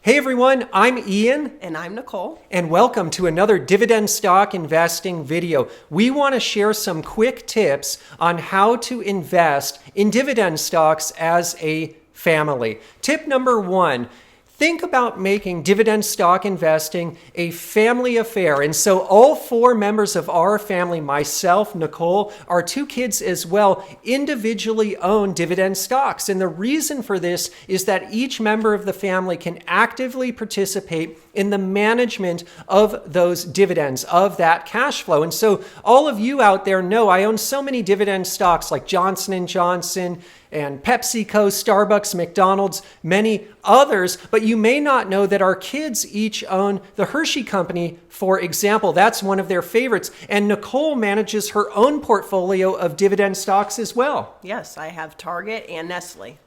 Hey everyone, I'm Ian. And I'm Nicole. And welcome to another dividend stock investing video. We want to share some quick tips on how to invest in dividend stocks as a family. Tip number one, think about making dividend stock investing a family affair. And so all four members of our family, myself, Nicole, our two kids as well, individually own dividend stocks. And the reason for this is that each member of the family can actively participate in the management of those dividends, of that cash flow. And so all of you out there know I own so many dividend stocks like Johnson & Johnson and PepsiCo, Starbucks, McDonald's, many others. But you may not know that our kids each own the Hershey Company, for example. That's one of their favorites. And Nicole manages her own portfolio of dividend stocks as well. Yes, I have Target and Nestle.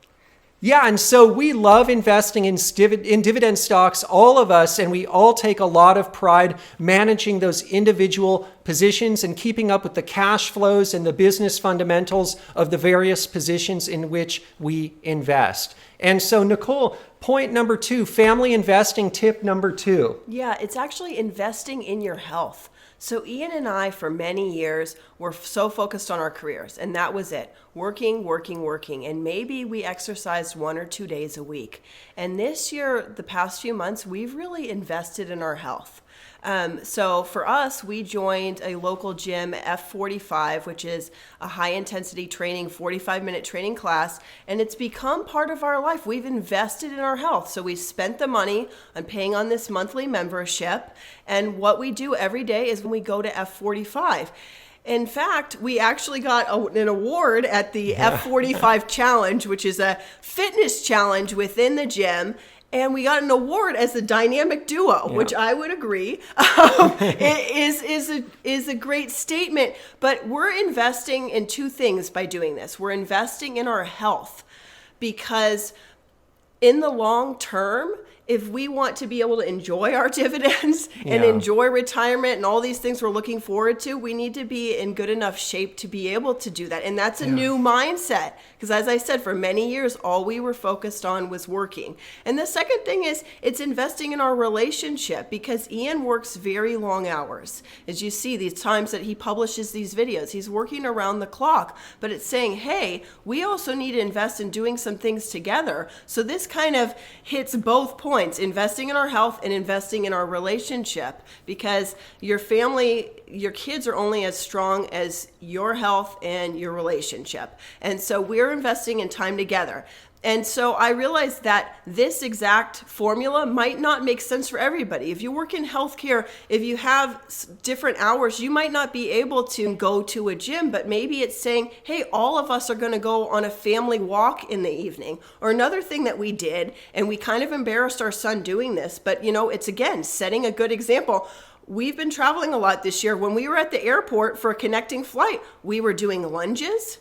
Yeah, and so we love investing in dividend stocks, all of us, and we all take a lot of pride managing those individual positions and keeping up with the cash flows and the business fundamentals of the various positions in which we invest. And so, Nicole, point number two, family investing tip number two. Yeah, it's actually investing in your health. So Ian and I, for many years, were so focused on our careers, and that was it. Working, and maybe we exercised 1 or 2 days a week. And this year, the past few months, we've really invested in our health. So for us, we joined a local gym, F45, which is a high-intensity training, 45-minute training class, and it's become part of our life. We've invested in our health. So we spent the money on paying on this monthly membership, and what we do every day is when we go to F45. In fact, we actually got an award at the F45 Challenge, which is a fitness challenge within the gym. And we got an award as a dynamic duo, which I would agree is a great statement. But we're investing in two things by doing this. We're investing in our health because in the long term, if we want to be able to enjoy our dividends and enjoy retirement and all these things we're looking forward to, we need to be in good enough shape to be able to do that. And that's a new mindset. Because as I said, for many years, all we were focused on was working. And the second thing is it's investing in our relationship because Ian works very long hours. As you see, these times that he publishes these videos, he's working around the clock. But it's saying, hey, we also need to invest in doing some things together. So this kind of hits both points. Investing in our health and investing in our relationship because your family, your kids are only as strong as your health and your relationship. And so we're investing in time together. And so I realized that this exact formula might not make sense for everybody. If you work in healthcare, if you have different hours, you might not be able to go to a gym, but maybe it's saying, hey, all of us are going to go on a family walk in the evening. Or another thing that we did, and we kind of embarrassed our son doing this, but it's again, setting a good example. We've been traveling a lot this year. When we were at the airport for a connecting flight, we were doing lunges.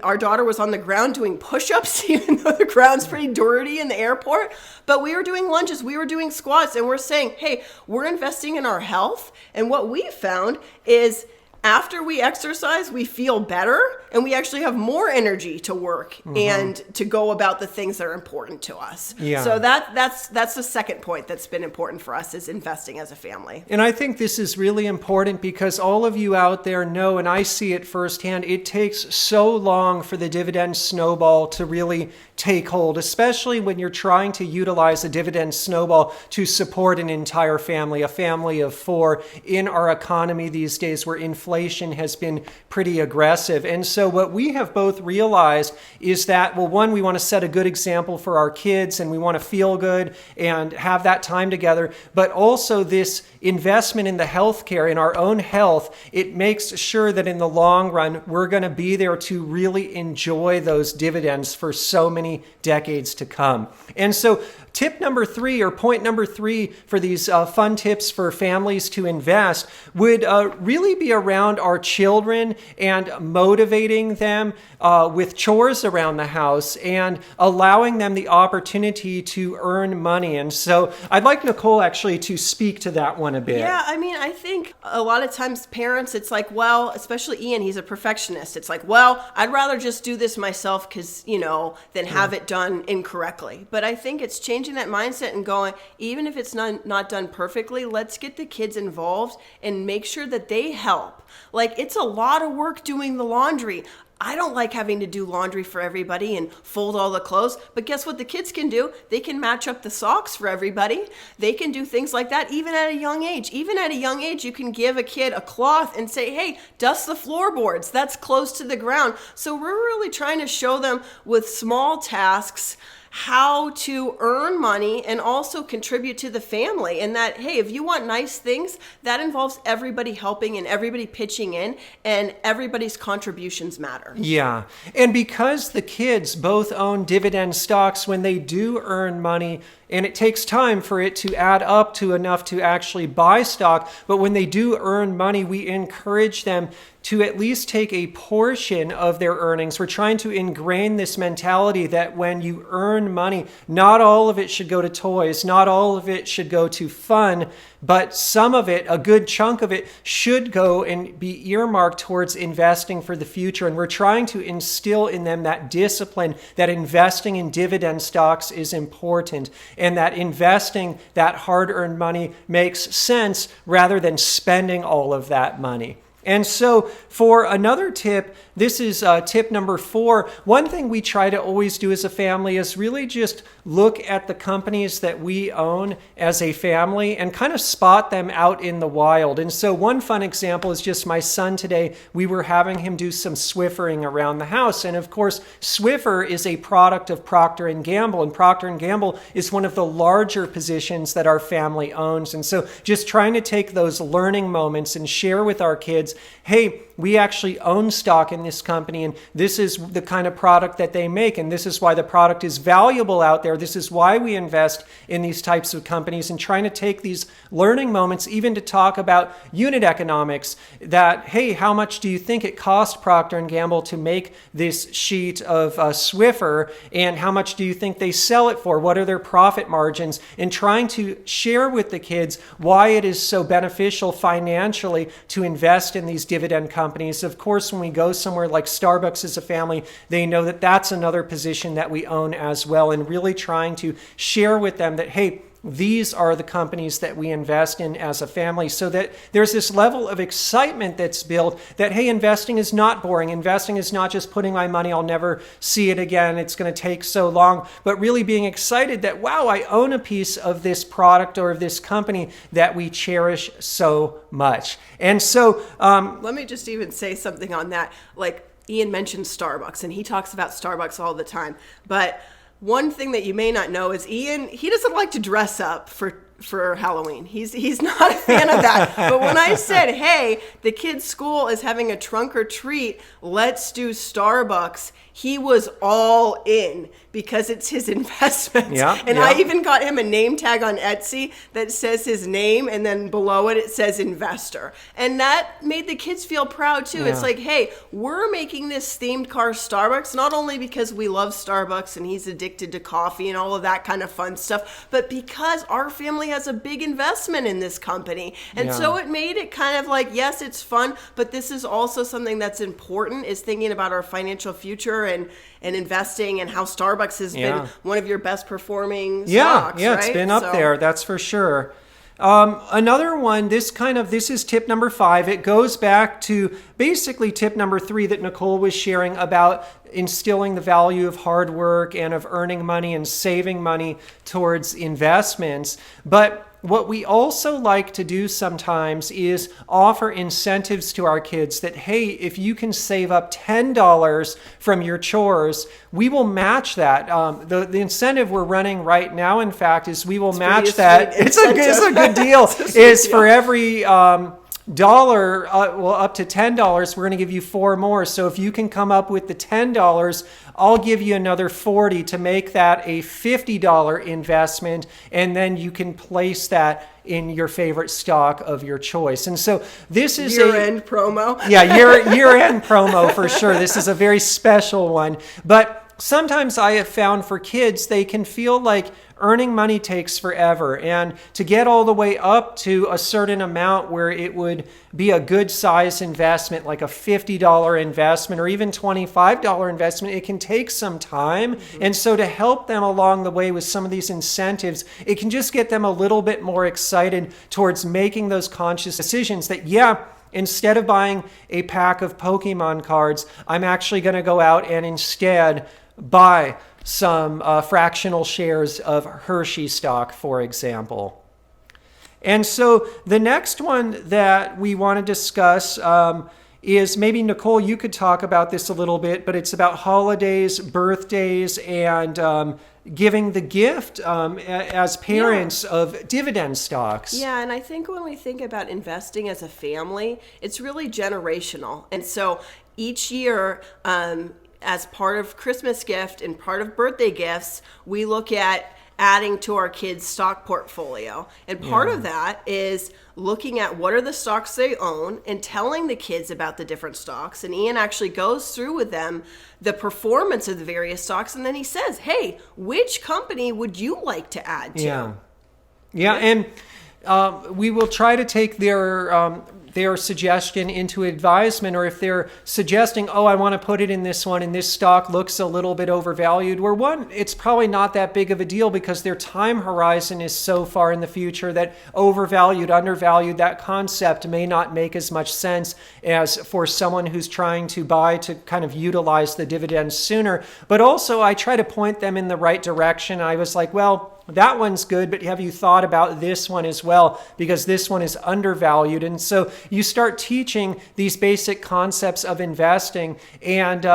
Our daughter was on the ground doing push-ups, even though the ground's pretty dirty in the airport. But we were doing lunges, we were doing squats, and we're saying, hey, we're investing in our health. And what we found is after we exercise, we feel better, and we actually have more energy to work and to go about the things that are important to us. Yeah. So that's the second point that's been important for us is investing as a family. And I think this is really important because all of you out there know, and I see it firsthand, it takes so long for the dividend snowball to really take hold, especially when you're trying to utilize a dividend snowball to support an entire family, a family of four in our economy these days where inflation has been pretty aggressive. And so what we have both realized is that, well, one, we want to set a good example for our kids and we want to feel good and have that time together, but also this investment in the healthcare, in our own health, it makes sure that in the long run, we're going to be there to really enjoy those dividends for so many decades to come. And so tip number three, or point number three for these fun tips for families to invest would really be around our children and motivating them with chores around the house and allowing them the opportunity to earn money. And so I'd like Nicole actually to speak to that one a bit. Yeah, I mean, I think a lot of times parents, it's like, well, especially Ian, he's a perfectionist. It's like, well, I'd rather just do this myself because, than have it done incorrectly. But I think it's changing changing that mindset and going, even if it's not done perfectly, let's get the kids involved and make sure that they help. Like, it's a lot of work doing the laundry. I don't like having to do laundry for everybody and fold all the clothes, but guess what the kids can do? They can match up the socks for everybody. They can do things like that even at a young age. Even at a young age, you can give a kid a cloth and say, hey, dust the floorboards. That's close to the ground. So we're really trying to show them with small tasks how to earn money and also contribute to the family. And that, hey, if you want nice things, that involves everybody helping and everybody pitching in, and everybody's contributions matter. Yeah. And because the kids both own dividend stocks, when they do earn money, and it takes time for it to add up to enough to actually buy stock, but when they do earn money, we encourage them to at least take a portion of their earnings. We're trying to ingrain this mentality that when you earn money, not all of it should go to toys, not all of it should go to fun, but some of it, a good chunk of it, should go and be earmarked towards investing for the future. And we're trying to instill in them that discipline that investing in dividend stocks is important, and that investing that hard-earned money makes sense rather than spending all of that money. And so for another tip, this is tip number 4. One thing we try to always do as a family is really just look at the companies that we own as a family and kind of spot them out in the wild. And so one fun example is just my son today. We were having him do some Swiffering around the house. And of course, Swiffer is a product of Procter Gamble. And Procter Gamble is one of the larger positions that our family owns. And so just trying to take those learning moments and share with our kids, hey, we actually own stock in this company, and this is the kind of product that they make, and this is why the product is valuable out there. This is why we invest in these types of companies, and trying to take these learning moments even to talk about unit economics, that, hey, how much do you think it cost Procter & Gamble to make this sheet of Swiffer, and how much do you think they sell it for? What are their profit margins? And trying to share with the kids why it is so beneficial financially to invest in these dividend companies. Of course, when we go somewhere like Starbucks as a family, they know that that's another position that we own as well, and really trying to share with them that, hey, these are the companies that we invest in as a family, so that there's this level of excitement that's built that, hey, investing is not boring. Investing is not just putting my money, I'll never see it again, it's going to take so long, but really being excited that, wow, I own a piece of this product or of this company that we cherish so much. And so let me just even say something on that. Like, Ian mentioned Starbucks, and he talks about Starbucks all the time, but one thing that you may not know is Ian, he doesn't like to dress up for Halloween. He's not a fan of that. But when I said, hey, the kids' school is having a trunk or treat, let's do Starbucks, he was all in because it's his investment. Yeah, and yeah. I even got him a name tag on Etsy that says his name, and then below it says investor. And that made the kids feel proud too. Yeah. It's like, hey, we're making this themed car Starbucks, not only because we love Starbucks and he's addicted to coffee and all of that kind of fun stuff, but because our family has a big investment in this company. And so it made it kind of like, yes, it's fun, but this is also something that's important, is thinking about our financial future and investing, and how Starbucks has been one of your best performing stocks. Yeah, right? It's been up there, that's for sure. Another one, this is tip number 5. It goes back to basically tip number 3 that Nicole was sharing about instilling the value of hard work and of earning money and saving money towards investments. But what we also like to do sometimes is offer incentives to our kids that, hey, if you can save up $10 from your chores, we will match that. The incentive we're running right now, in fact, is we will match that. It's a good deal. For every dollar, up to $10, we're going to give you 4 more. So if you can come up with the $10, I'll give you another 40 to make that a $50 investment, and then you can place that in your favorite stock of your choice. And so this is year-end promo. Yeah, year-end promo for sure. This is a very special one. But sometimes I have found for kids, they can feel like earning money takes forever. And to get all the way up to a certain amount where it would be a good size investment, like a $50 investment or even $25 investment, it can take some time. Mm-hmm. And so to help them along the way with some of these incentives, it can just get them a little bit more excited towards making those conscious decisions that, instead of buying a pack of Pokemon cards, I'm actually going to go out and instead buy some fractional shares of Hershey stock, for example. And so the next one that we want to discuss is maybe, Nicole, you could talk about this a little bit, but it's about holidays, birthdays, and giving the gift as parents of dividend stocks. Yeah, and I think when we think about investing as a family, it's really generational. And so each year, as part of Christmas gift and part of birthday gifts, we look at adding to our kids' stock portfolio. And part of that is looking at what are the stocks they own and telling the kids about the different stocks. And Ian actually goes through with them the performance of the various stocks. And then he says, hey, which company would you like to add to? Yeah. And we will try to take their suggestion into advisement, or if they're suggesting, I want to put it in this one and this stock looks a little bit overvalued, it's probably not that big of a deal because their time horizon is so far in the future that overvalued, undervalued, that concept may not make as much sense as for someone who's trying to buy to kind of utilize the dividends sooner. But also I try to point them in the right direction. I was like, that one's good, but have you thought about this one as well? Because this one is undervalued. And so you start teaching these basic concepts of investing. And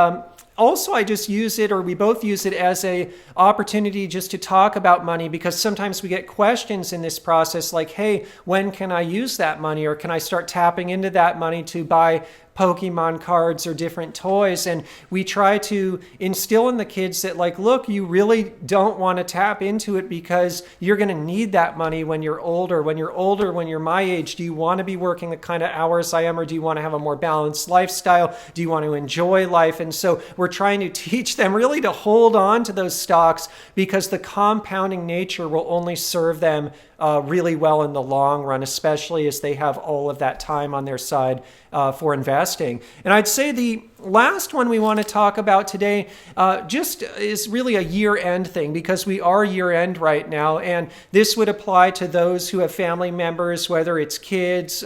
also, I just use it, or we both use it as a opportunity just to talk about money, because sometimes we get questions in this process like, hey, when can I use that money? Or can I start tapping into that money to buy Pokemon cards or different toys? And we try to instill in the kids that, like, look, you really don't want to tap into it because you're going to need that money when you're older. When you're my age, do you want to be working the kind of hours I am, or do you want to have a more balanced lifestyle? Do you want to enjoy life? And so we're trying to teach them really to hold on to those stocks, because the compounding nature will only serve them really well in the long run, especially as they have all of that time on their side for investing. And I'd say the last one we want to talk about today just is really a year-end thing, because we are year-end right now, and this would apply to those who have family members, whether it's kids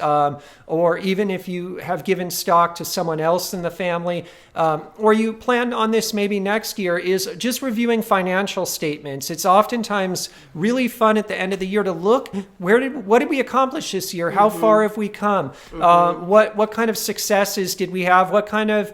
or even if you have given stock to someone else in the family, or you plan on this maybe next year, is just reviewing financial statements. It's oftentimes really fun at the end of the year to look, what did we accomplish this year? How far have we come? What kind of successes did we have? What kind of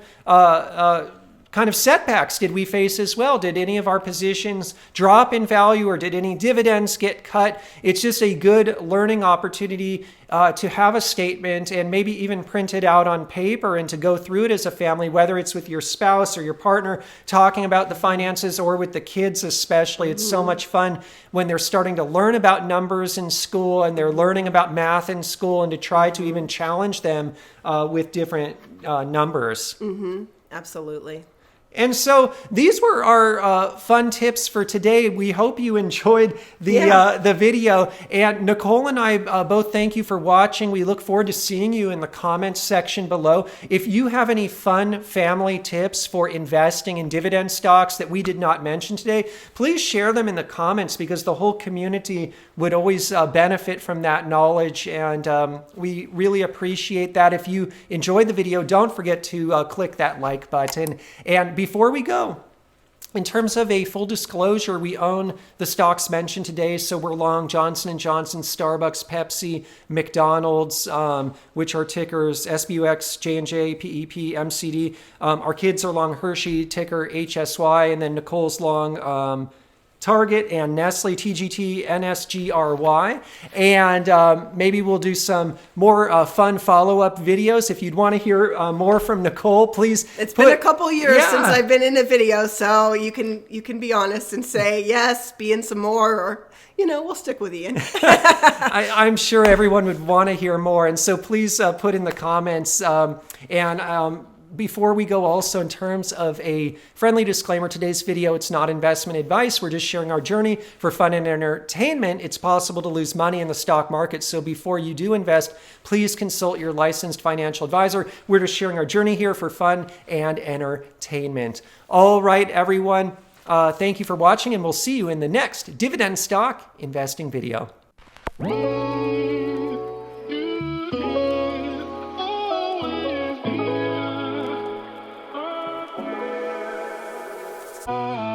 setbacks did we face as well? Did any of our positions drop in value, or did any dividends get cut? It's just a good learning opportunity to have a statement and maybe even print it out on paper and to go through it as a family, whether it's with your spouse or your partner, talking about the finances, or with the kids especially. It's so much fun when they're starting to learn about numbers in school and they're learning about math in school, and to try to even challenge them with different numbers. Absolutely. And so these were our fun tips for today. We hope you enjoyed the video. And Nicole and I both thank you for watching. We look forward to seeing you in the comments section below. If you have any fun family tips for investing in dividend stocks that we did not mention today, please share them in the comments, because the whole community would always benefit from that knowledge. And we really appreciate that. If you enjoyed the video, don't forget to click that like button. And before we go, in terms of a full disclosure, we own the stocks mentioned today. So we're long Johnson & Johnson, Starbucks, Pepsi, McDonald's, which are tickers SBUX, J&J, PEP, MCD. Our kids are long Hershey, ticker HSY, and then Nicole's long Target and Nestle, TGT, NSGRY. And maybe we'll do some more fun follow-up videos. If you'd want to hear more from Nicole, please. It's been a couple years since I've been in a video, so you can be honest and say, yes, be in some more, or we'll stick with Ian. I'm sure everyone would want to hear more. And so please put in the comments. before we go also, in terms of a friendly disclaimer, today's video, it's not investment advice. We're just sharing our journey for fun and entertainment. It's possible to lose money in the stock market. So before you do invest, please consult your licensed financial advisor. We're just sharing our journey here for fun and entertainment. All right, everyone. Thank you for watching, and we'll see you in the next dividend stock investing video. Oh.